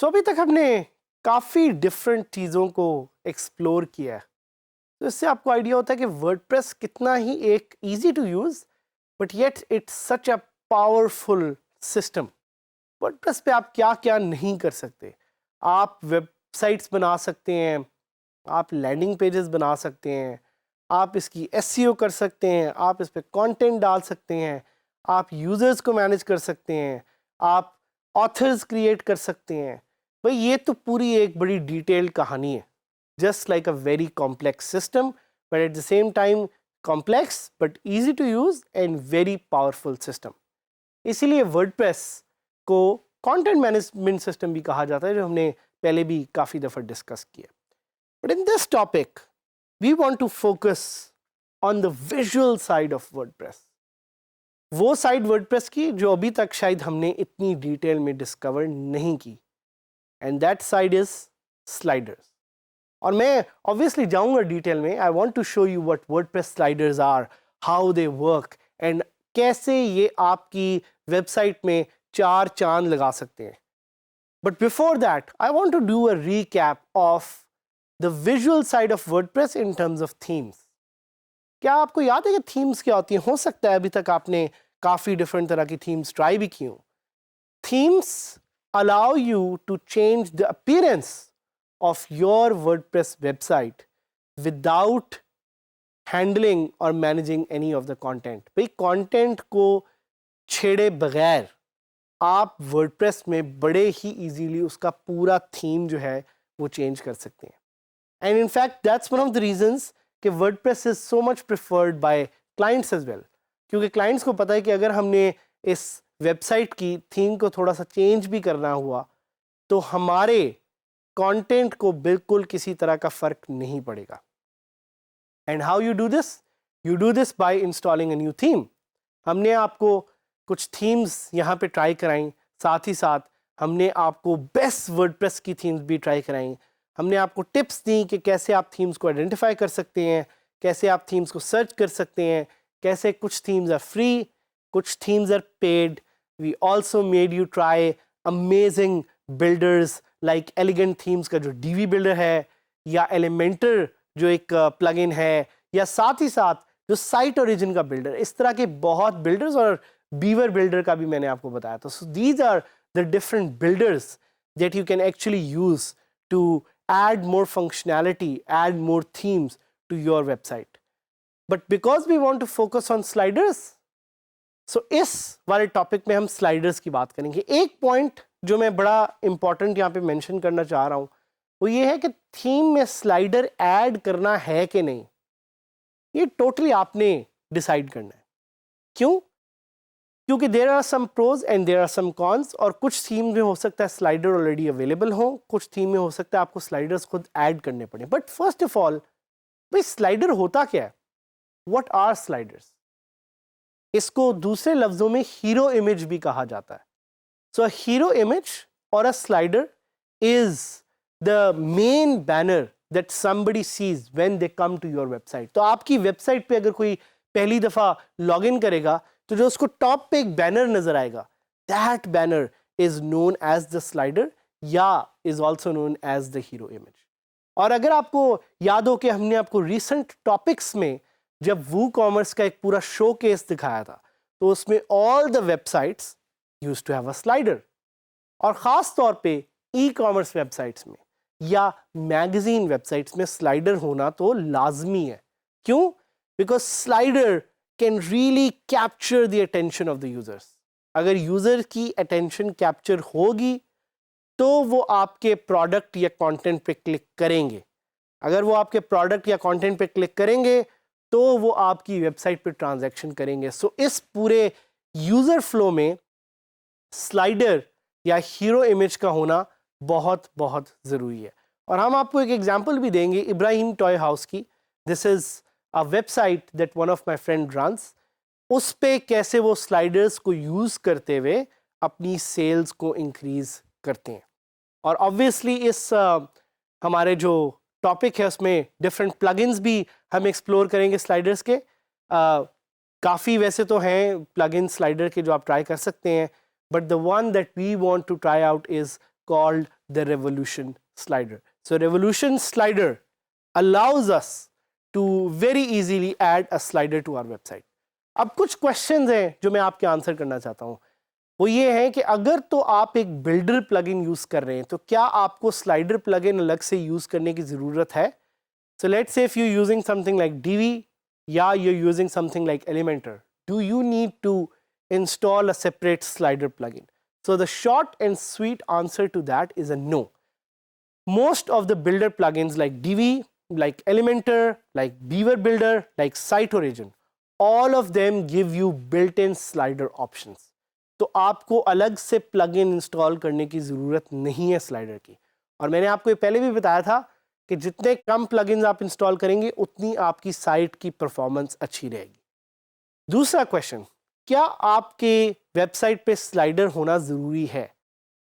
सो अभी तक हमने काफ़ी डिफरेंट चीज़ों को एक्सप्लोर किया है, तो इससे आपको आइडिया होता है कि वर्डप्रेस कितना ही एक easy to use but yet it's such a powerful system. WordPress पे आप क्या क्या नहीं कर सकते। आप वेबसाइट्स बना सकते हैं, आप लैंडिंग पेजेस बना सकते हैं, आप इसकी एसईओ कर सकते हैं, आप इस पर कंटेंट डाल सकते हैं, आप यूज़र्स को मैनेज कर सकते हैं, आप ऑथर्स क्रिएट कर सकते हैं। भाई ये तो पूरी एक बड़ी डिटेल्ड कहानी है, just like a very complex system but at the same time complex but easy to use and very powerful system. इसीलिए वर्डप्रेस को कंटेंट मैनेजमेंट सिस्टम भी कहा जाता है, जो हमने पहले भी काफ़ी दफ़ा डिस्कस किया। But in this topic we want to focus on the visual side of WordPress. वो साइड वर्डप्रेस की जो अभी तक शायद हमने इतनी डिटेल में डिस्कवर नहीं की, and that side is sliders. और मैं ऑब्वियसली जाऊंगा डिटेल में। I want to show you what WordPress sliders are, how they work and कैसे ये आपकी वेबसाइट में चार चांद लगा सकते हैं। But before that I want to do a recap of the visual side of WordPress in terms of themes. क्या आपको याद है कि थीम्स क्या होती हैं? हो सकता है अभी तक आपने काफ़ी डिफरेंट तरह की थीम्स ट्राई भी की हों। Themes allow you to change the appearance of your WordPress website without handling or managing any of the content. भाई कंटेंट को छेड़े बगैर आप WordPress में बड़े ही इजीली उसका पूरा थीम जो है वो चेंज कर सकते हैं। And in fact, that's one of the reasons कि WordPress is so much preferred by clients as well. क्योंकि clients को पता है कि अगर हमने इस वेबसाइट की थीम को थोड़ा सा चेंज भी करना हुआ तो हमारे कंटेंट को बिल्कुल किसी तरह का फ़र्क नहीं पड़ेगा। And how you do this? You do this by installing a new theme. हमने आपको कुछ थीम्स यहाँ पे ट्राई कराई, साथ ही साथ हमने आपको बेस्ट वर्डप्रेस की थीम्स भी ट्राई कराई। हमने आपको टिप्स दी कि कैसे आप थीम्स को आइडेंटिफाई कर सकते हैं, कैसे आप थीम्स को सर्च कर सकते हैं, कैसे कुछ थीम्स आर फ्री, कुछ themes are paid. We also made you try amazing builders like elegant themes का जो डीवी बिल्डर है, या एलिमेंटर जो एक प्लगइन है, या साथ ही साथ जो साइट ओरिजिन का बिल्डर। इस तरह के बहुत बिल्डर्स, और बीवर बिल्डर का भी मैंने आपको बताया था। So these are the different builders that you can actually use to add more functionality, add more themes to your website. But because we want to focus on sliders, so इस वाले topic में हम sliders की बात करेंगे। एक point जो मैं बड़ा इंपॉर्टेंट यहाँ पे मेंशन करना चाह रहा हूँ वो ये है कि थीम में स्लाइडर ऐड करना है कि नहीं, ये टोटली आपने डिसाइड करना है। क्यों? क्योंकि there are some pros and there are some cons. और कुछ थीम में हो सकता है स्लाइडर ऑलरेडी अवेलेबल हो, कुछ थीम में हो सकता है आपको स्लाइडर्स खुद ऐड करने पड़े। बट फर्स्ट ऑफ ऑल, भाई स्लाइडर होता क्या है? What are sliders? इसको दूसरे लफ्जों में हीरो इमेज भी कहा जाता है। सो हीरो इमेज और a slider is the main banner that somebody sees when they come to your website. तो आपकी वेबसाइट पे अगर कोई पहली दफा लॉग इन करेगा तो जो उसको टॉप पे एक बैनर नजर आएगा, that banner is known as the slider, या is also known as the hero image. और अगर आपको याद हो कि हमने आपको रिसेंट टॉपिक्स में जब वू कॉमर्स का एक पूरा शो केस दिखाया था, तो उसमें all the websites used to have a slider. और ख़ास तौर पे ई कॉमर्स वेबसाइट्स में या मैगजीन वेबसाइट्स में स्लाइडर होना तो लाजमी है। क्यों? Because slider can really capture the attention of the users. अगर यूजर की अटेंशन कैप्चर होगी तो वो आपके प्रोडक्ट या कंटेंट पे क्लिक करेंगे। अगर वो आपके प्रोडक्ट या कंटेंट पे क्लिक करेंगे तो वो आपकी वेबसाइट पे ट्रांजैक्शन करेंगे। सो इस पूरे यूजर फ्लो में स्लाइडर या हीरो इमेज का होना बहुत बहुत ज़रूरी है। और हम आपको एक एग्जांपल भी देंगे इब्राहिम टॉय हाउस की। This is a website that one of my friend runs. उस पे कैसे वो स्लाइडर्स को यूज़ करते हुए अपनी सेल्स को इंक्रीज़ करते हैं। और ऑब्वियसली इस हमारे जो टॉपिक है उसमें डिफरेंट प्लगइन्स भी हम एक्सप्लोर करेंगे स्लाइडर्स के। काफ़ी वैसे तो हैं प्लगइन स्लाइडर के जो आप ट्राई कर सकते हैं, but the one that we want to try out is called the revolution slider. So revolution slider allows us to very easily add a slider to our website. अब कुछ questions हैं जो मैं आपके आंसर करना चाहता हूँ. वो ये है कि अगर तो आप एक बिल्डर प्लगइन यूज कर रहे हैं तो क्या आपको स्लाइडर प्लगइन अलग से यूज करने की जरूरत है? So let's say if you're using something like Divi, yeah, you're using something like Elementor. Do you need to install a separate slider plugin? So the short and sweet answer to that is a no. Most of the builder plugins like Divi, like Elementor, like Beaver Builder, like Site Origin, all of them give you built-in slider options. तो आपको अलग से plugin install करने की ज़रूरत नहीं है slider की. और मैंने आपको पहले भी बताया था कि जितने कम प्लगइन्स आप इंस्टॉल करेंगे उतनी आपकी साइट की परफॉर्मेंस अच्छी रहेगी. दूसरा क्वेश्चन, क्या आपके वेबसाइट पे स्लाइडर होना ज़रूरी है?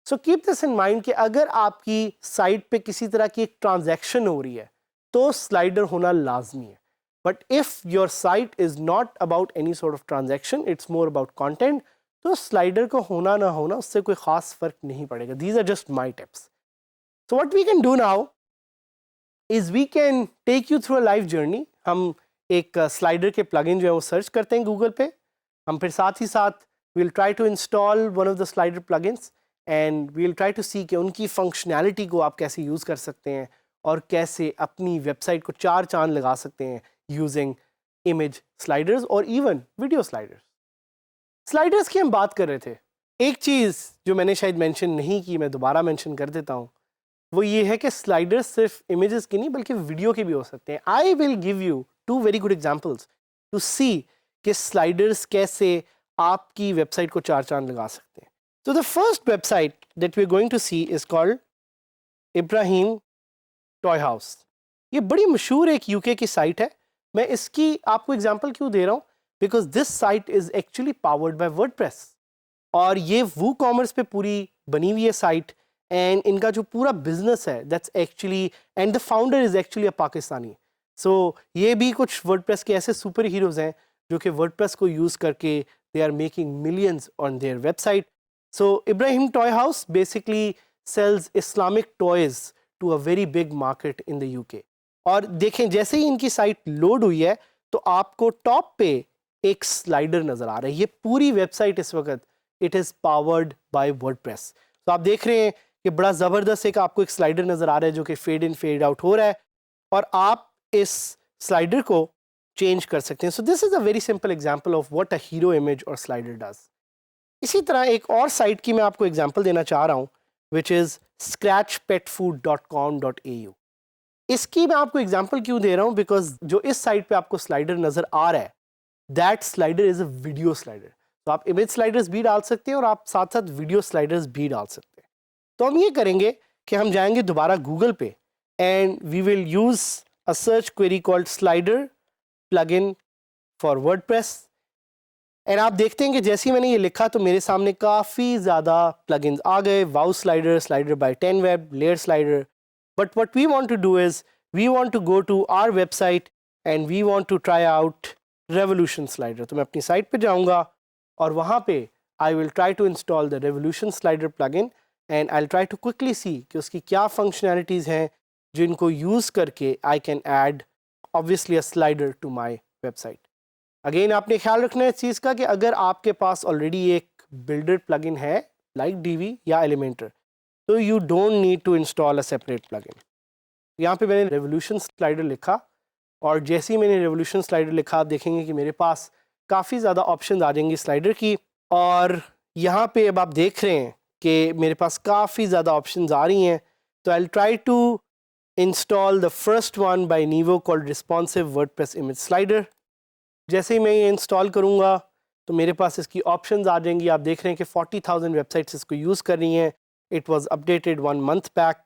So keep this in mind कि अगर आपकी साइट पे किसी तरह की एक ट्रांजैक्शन हो रही है तो स्लाइडर होना लाजमी है. But if your site is not about any sort of transaction, it's more about content, तो स्लाइडर को होना ना होना उससे कोई ख़ास फ़र्क नहीं पड़ेगा. These are just my tips. So what we can do now is we can take you through a live journey. हम एक स्लाइडर के प्लगइन जो है वो सर्च करते हैं गूगल पे. हम फिर साथ ही साथ we'll try to install one of the slider plugins and we'll try to see कि उनकी फंक्शनैलिटी को आप कैसे यूज़ कर सकते हैं और कैसे अपनी वेबसाइट को चार चांद लगा सकते हैं यूजिंग इमेज स्लाइडर्स और इवन वीडियो स्लाइडर्स. स्लाइडर्स की हम बात कर रहे थे. एक चीज़ जो मैंने शायद मेंशन नहीं की, मैं दोबारा मेंशन कर देता हूँ, वो ये है कि स्लाइडर्स सिर्फ इमेजेस की नहीं बल्कि वीडियो के भी हो सकते हैं. I will give you two very good examples to see कि स्लाइडर्स कैसे आपकी वेबसाइट को चार चांद लगा सकते हैं. So the first website that we're going to see is called Ibrahim Toy House. ये बड़ी मशहूर एक यूके की साइट है. मैं इसकी आपको एग्जांपल क्यों दे रहा हूँ? Because this site is actually powered by WordPress. और ये WooCommerce पे पूरी बनी हुई है साइट. एंड इनका जो पूरा बिजनेस है that's actually and the founder is actually a Pakistani. So ये भी कुछ WordPress के ऐसे सुपर हीरोज हैं जो कि WordPress को यूज़ करके they are making millions on their website. So Ibrahim Toy House basically sells Islamic toys to a very big market in the UK. और देखें जैसे ही इनकी साइट लोड हुई है तो आपको टॉप पे एक स्लाइडर नज़र आ रहा है. ये पूरी वेबसाइट इस वक्त it is powered by WordPress. तो आप देख रहे हैं कि बड़ा ज़बरदस्त एक आपको एक स्लाइडर नज़र आ रहा है जो कि फेड इन फेड आउट हो रहा है और आप इस स्लाइडर को चेंज कर सकते हैं. सो this is a very simple example of what a hero image और स्लाइडर डज. इसी तरह एक और साइट की मैं आपको एग्जांपल देना चाह रहा हूँ विच इज़ scratchpetfood.com.au. इसकी मैं आपको एग्जांपल क्यों दे रहा हूँ? बिकॉज जो इस साइट पे आपको स्लाइडर नज़र आ रहा है that slider is a video slider. तो आप इमेज स्लाइडर्स भी डाल सकते हैं और आप साथ साथ वीडियो स्लाइडर्स भी डाल सकते हैं. तो हम ये करेंगे कि हम जाएंगे दोबारा गूगल पे and we will use a search query called slider plugin for WordPress. And आप देखते हैं कि जैसे ही मैंने ये लिखा तो मेरे सामने काफ़ी ज़्यादा प्लगइन्स आ गए. Wow slider, slider by 10 web, layer slider. But what we want to do is we want to go to our website and we want to try out revolution slider. तो मैं अपनी साइट पे जाऊंगा और वहाँ पे I will try to install the revolution slider plugin and I will try to quickly see कि उसकी क्या फंक्शनैलिटीज़ हैं जिनको यूज़ करके I can add obviously a slider to my website. Again आपने ख्याल रखना है इस चीज़ का कि अगर आपके पास ऑलरेडी एक बिल्डर प्लगइन है लाइक Divi या एलिमेंटर तो you don't need to install a separate plugin. यहाँ पे मैंने रेवोल्यूशन स्लाइडर लिखा और जैसे ही मैंने रेवोल्यूशन स्लाइडर लिखा आप देखेंगे कि मेरे पास काफ़ी ज़्यादा ऑप्शन आ जाएंगी स्लाइडर की. और यहाँ पे अब आप देख रहे हैं कि मेरे पास काफ़ी ज़्यादा ऑप्शन आ रही हैं. तो I will try to install the first one by Nivo called responsive WordPress image slider. जैसे ही मैं ये इंस्टॉल करूँगा तो मेरे पास इसकी ऑप्शंस आ जाएंगी. आप देख रहे हैं कि 40,000 वेबसाइट्स इसको यूज़ कर रही हैं. It was updated 1 month back.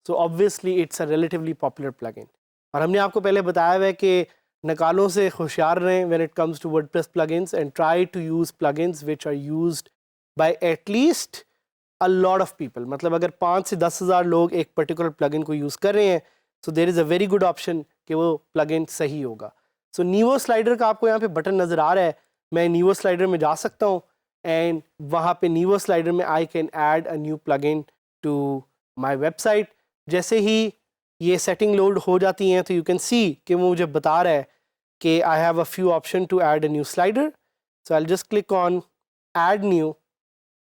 So obviously it's a relatively popular plugin. और हमने आपको पहले बताया हुआ है कि नकालों से होशियार रहें when it comes to WordPress plugins and try to use plugins which are used by at least a lot of people. मतलब अगर 5 से 10 हज़ार लोग एक पर्टिकुलर प्लगइन को यूज़ कर रहे हैं so there is a very good option कि वो प्लगइन सही होगा. सो नीवो स्लाइडर का आपको यहाँ पे बटन नज़र आ रहा है. मैं नीवो स्लाइडर में जा सकता हूँ एंड वहाँ पे नीवो स्लाइडर में I can add a new plugin to my website. जैसे ही ये सेटिंग लोड हो जाती हैं तो यू कैन सी कि वो मुझे बता रहा है कि I have a few option to add a new slider. So I just click on add new,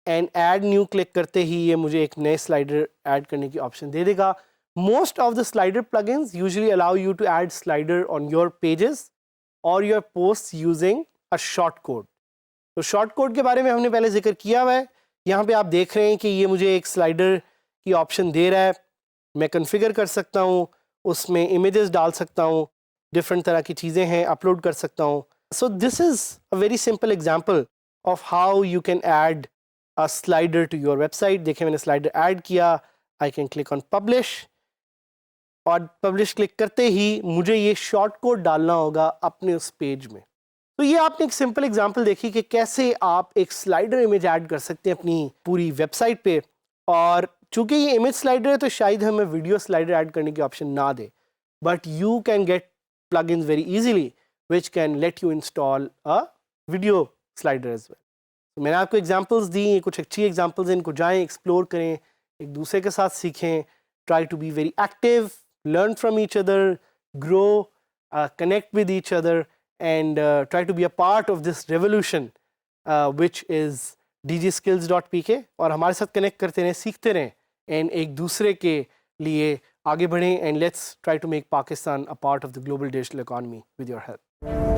and add new click करते ही ये मुझे एक नए स्लाइडर ऐड करने की ऑप्शन दे देगा। Most of the slider plugins usually allow you to add slider on your pages और your post using a short code. तो शॉर्ट कोड के बारे में हमने पहले जिक्र किया हुआ है। यहाँ पे आप देख रहे हैं कि ये मुझे एक स्लाइडर की ऑप्शन दे रहा है। मैं कॉन्फ़िगर कर सकता हूँ, उसमें इमेजेस डाल सकता हूँ, डिफरेंट तरह की चीज़ें हैं अपलोड कर सकता हूँ। So this is a very simple example of how you can add a slider to your website. देखिए मैंने स्लाइडर ऐड किया, I can click on publish, और पब्लिश क्लिक करते ही मुझे ये शॉर्ट कोड डालना होगा अपने उस पेज में। तो ये आपने एक सिंपल एग्जांपल देखी कि कैसे आप एक स्लाइडर इमेज ऐड कर सकते हैं अपनी पूरी वेबसाइट पे। और चूंकि ये इमेज स्लाइडर है तो शायद हमें वीडियो स्लाइडर ऐड करने की ऑप्शन ना दे, but you can get plugins very easily which can let you install a video slider as well. तो मैंने आपको एग्जांपल्स दी, कुछ अच्छी एग्जांपल्स हैं, इनको जाएं एक्सप्लोर करें, एक दूसरे के साथ सीखें, try to be very active, learn from each other, grow, connect with each other, and try to be a part of this revolution which is dgskills.pk। और हमारे साथ कनेक्ट करते रहें, सीखते रहें, एंड एक दूसरे के लिए आगे बढ़ें, and let's try to make Pakistan a part of the global digital economy with your help.